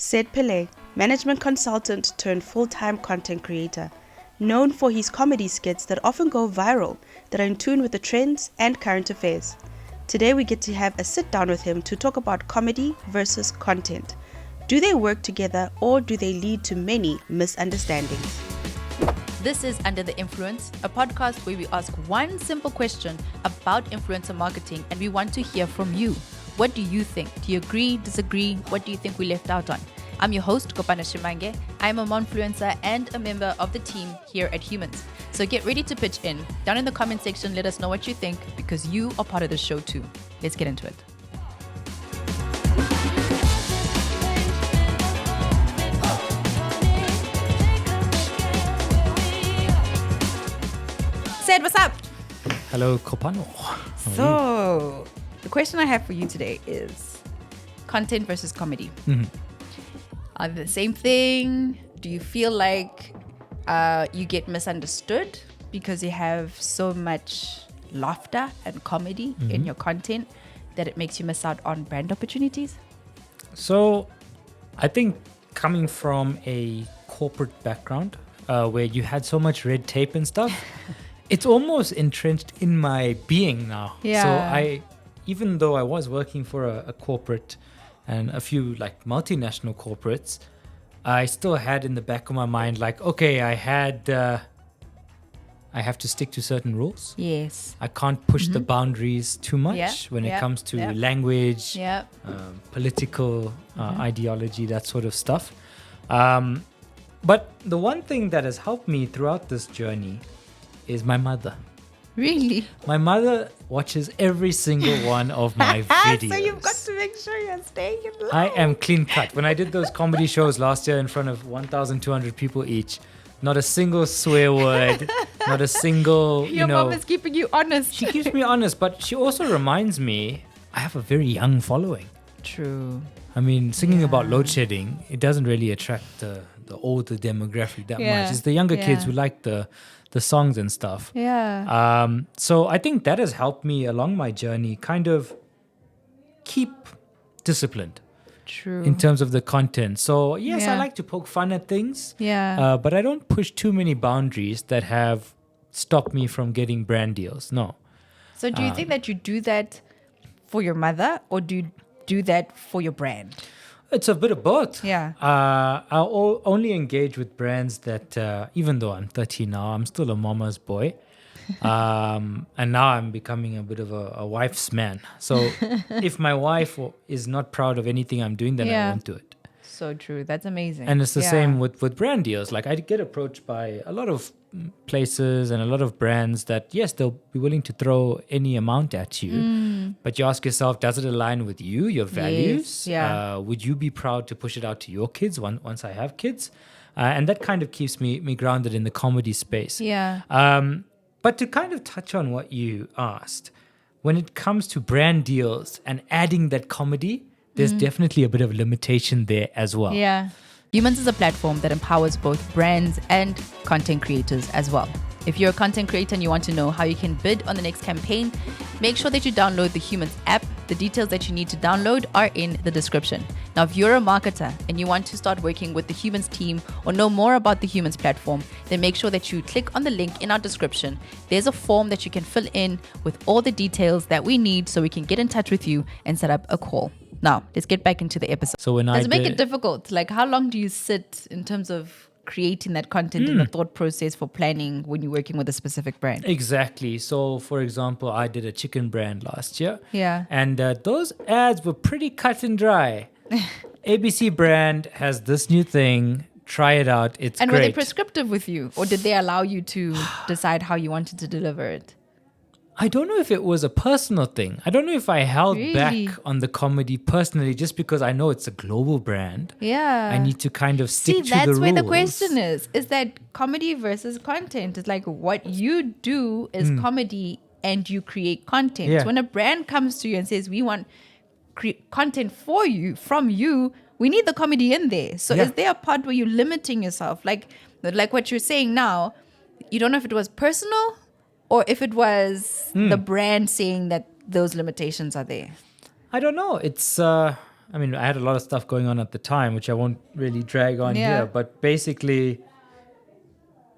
Sed Pillay, management consultant turned full-time content creator, known for his comedy skits that often go viral, that are in tune with the trends and current affairs. Today we get to have a sit-down with him to talk about comedy versus content. Do they work together or do they lead to many misunderstandings? This is Under the Influence, a podcast where we ask one simple question about influencer marketing and we want to hear from you. What do you think? Do you agree, disagree? What do you think we left out on? I'm your host, Kopana Shimange. I'm a monfluencer and a member of the team here at Humanz. So get ready to pitch in. Down in the comment section, let us know what you think because you are part of the show too. Let's get into it. Sed, what's up? Hello, Kopano. So, the question I have for you today is content versus comedy. Mm-hmm. Are they the same thing? Do you feel like you get misunderstood because you have so much laughter and comedy in your content that it makes you miss out on brand opportunities? So, I think coming from a corporate background where you had so much red tape and stuff, it's almost entrenched in my being now. Yeah. So even though I was working for a corporate and a few like multinational corporates, I still had in the back of my mind like, okay, I have to stick to certain rules. Yes. I can't push the boundaries too much when it comes to language, political ideology, that sort of stuff. But the one thing that has helped me throughout this journey is my mother. Really? My mother watches every single one of my videos. So you've got to make sure you're staying in line. I am clean cut. When I did those comedy shows last year in front of 1,200 people each, not a single swear word, not a single, Your mom is keeping you honest. She keeps me honest, but she also reminds me I have a very young following. True. I mean, singing about load shedding, it doesn't really attract the older demographic that much. It's the younger kids who like the songs and stuff. Yeah. So I think that has helped me along my journey kind of keep disciplined. True. In terms of the content. So yes, I like to poke fun at things. Yeah. But I don't push too many boundaries that have stopped me from getting brand deals. No. So do you think that you do that for your mother or do you do that for your brand? It's a bit of both. Yeah. I'll only engage with brands that, even though I'm 30 now, I'm still a mama's boy. And now I'm becoming a bit of a wife's man. So if my wife is not proud of anything I'm doing, then I won't do it. So true. That's amazing. And it's the same with brand deals. Like I get approached by a lot of places and a lot of brands that, yes, they'll be willing to throw any amount at you. But you ask yourself, does it align with you, your values? Yes, yeah. Would you be proud to push it out to your kids once I have kids? And that kind of keeps me grounded in the comedy space. Yeah. But to kind of touch on what you asked, when it comes to brand deals and adding that comedy, there's definitely a bit of limitation there as well. Yeah. Humanz is a platform that empowers both brands and content creators as well. If you're a content creator and you want to know how you can bid on the next campaign, make sure that you download the Humanz app. The details that you need to download are in the description. Now, if you're a marketer and you want to start working with the Humanz team or know more about the Humanz platform, then make sure that you click on the link in our description. There's a form that you can fill in with all the details that we need so we can get in touch with you and set up a call. Now, let's get back into the episode. So Does it make it difficult? Like, how long do you sit in terms of creating that content and the thought process for planning when you're working with a specific brand? Exactly. So, for example, I did a chicken brand last year. Yeah. And those ads were pretty cut and dry. ABC brand has this new thing. Try it out. It's and great. were they prescriptive with you? Or did they allow you to decide how you wanted to deliver it? I don't know if it was a personal thing. I don't know if I held back on the comedy personally just because I know it's a global brand. Yeah. I need to kind of stick to the rules. See, that's where the question is that comedy versus content. It's like what you do is comedy and you create content. Yeah. So when a brand comes to you and says, we want content for you, from you, we need the comedy in there. So is there a part where you're limiting yourself? Like what you're saying now, you don't know if it was personal or if it was the brand saying that those limitations are there. I don't know. It's I mean, I had a lot of stuff going on at the time, which I won't really drag on here. But basically,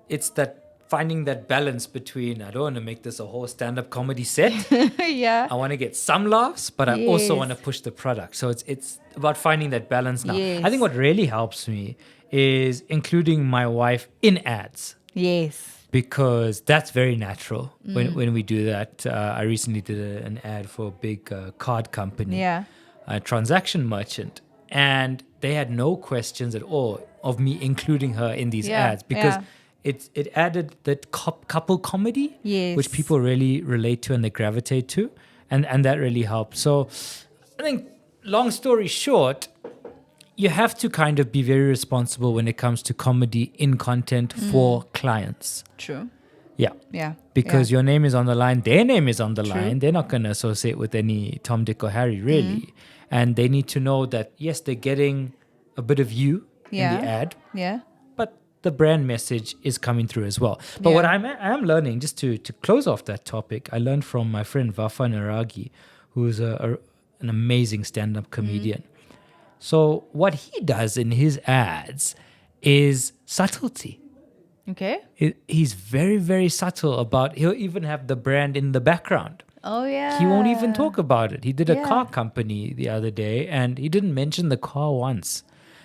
it's that finding that balance between, I don't want to make this a whole stand-up comedy set. Yeah. I want to get some laughs, but I also want to push the product. So it's about finding that balance now. Yes. I think what really helps me is including my wife in ads. Yes. Because that's very natural when we do that. I recently did an ad for a big card company, a transaction merchant, and they had no questions at all of me including her in these ads because it added that couple comedy, which people really relate to and they gravitate to, and that really helped. So I think, long story short, you have to kind of be very responsible when it comes to comedy in content for clients. True. Yeah. Yeah. Because your name is on the line, their name is on the line. They're not going to associate with any Tom, Dick, or Harry, really. And they need to know that, yes, they're getting a bit of you in the ad. Yeah. But the brand message is coming through as well. But what I am learning, just to close off that topic, I learned from my friend Vafa Naragi, who's an amazing stand-up comedian. So what he does in his ads is subtlety. Okay. He's very, very subtle about, he'll even have the brand in the background. Oh, yeah. He won't even talk about it. He did a car company the other day and he didn't mention the car once.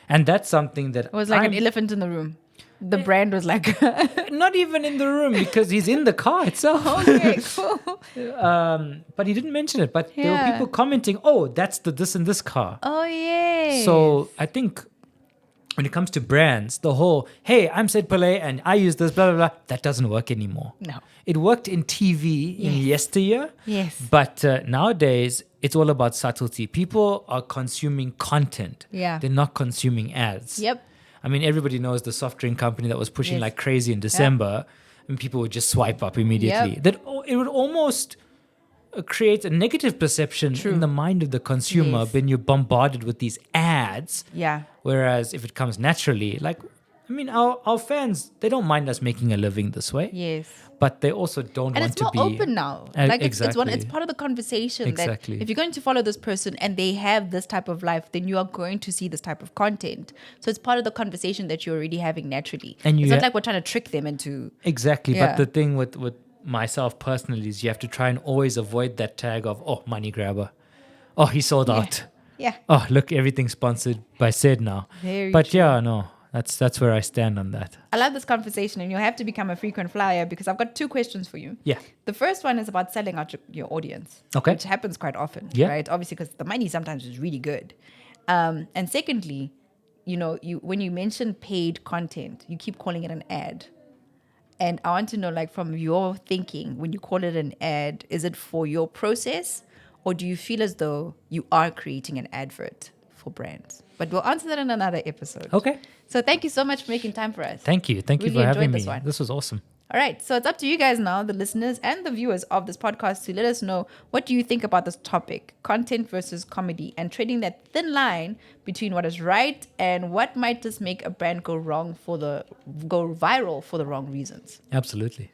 And that's something that It was like an elephant in the room. The brand was like... not even in the room because he's in the car itself. Okay, cool. But he didn't mention it. But there were people commenting, oh, that's the this and this car. Oh, yeah. So I think when it comes to brands, the whole, hey, I'm Sed Pillay and I use this, blah, blah, blah, that doesn't work anymore. No. It worked in TV in yesteryear. Yes. But nowadays, it's all about subtlety. People are consuming content. Yeah. They're not consuming ads. Yep. I mean, everybody knows the soft drink company that was pushing like crazy in December, and people would just swipe up immediately. That it would almost create a negative perception in the mind of the consumer when you're bombarded with these ads. Yeah. Whereas if it comes naturally, like, I mean, our fans, they don't mind us making a living this way. Yes. But they also don't And want it's to more be open now. Like it's part of the conversation. Exactly. That if you're going to follow this person and they have this type of life, then you are going to see this type of content. So it's part of the conversation that you're already having naturally. And it's not like we're trying to trick them into... Exactly. But the thing with myself personally is you have to try and always avoid that tag of, oh, money grabber. Oh, he sold out. Yeah. Oh, look, everything's sponsored by Sed now. Very but true. yeah, no, that's where I stand on that. I love this conversation and you'll have to become a frequent flyer because I've got 2 questions for you. Yeah. The first one is about selling out your audience. Okay. Which happens quite often, Yeah. right? Obviously, because the money sometimes is really good. And secondly, when you mention paid content, you keep calling it an ad. And I want to know, like, from your thinking, when you call it an ad, is it for your process or do you feel as though you are creating an advert for brands? But we'll answer that in another episode. Okay. So thank you so much for making time for us. Thank you. Thank you Really for having enjoyed me. this one. This was awesome. All right. So it's up to you guys now, the listeners and the viewers of this podcast, to let us know, what do you think about this topic, content versus comedy, and trading that thin line between what is right and what might just make a brand go viral for the wrong reasons. Absolutely.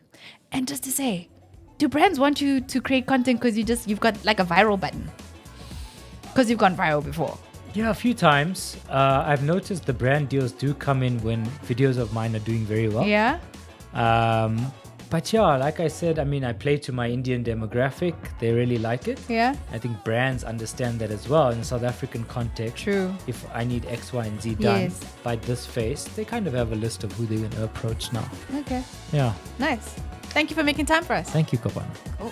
And just to say, do brands want you to create content because you've got like a viral button? Because you've gone viral before. Yeah, a few times. I've noticed the brand deals do come in when videos of mine are doing very well. Yeah. But yeah, like I said, I mean, I play to my Indian demographic. They really like it. Yeah. I think brands understand that as well in the South African context. True. If I need X, Y, and Z done Yes. by this face, they kind of have a list of who they're going to approach now. Okay. Yeah. Nice. Thank you for making time for us. Thank you, Kopana. Cool.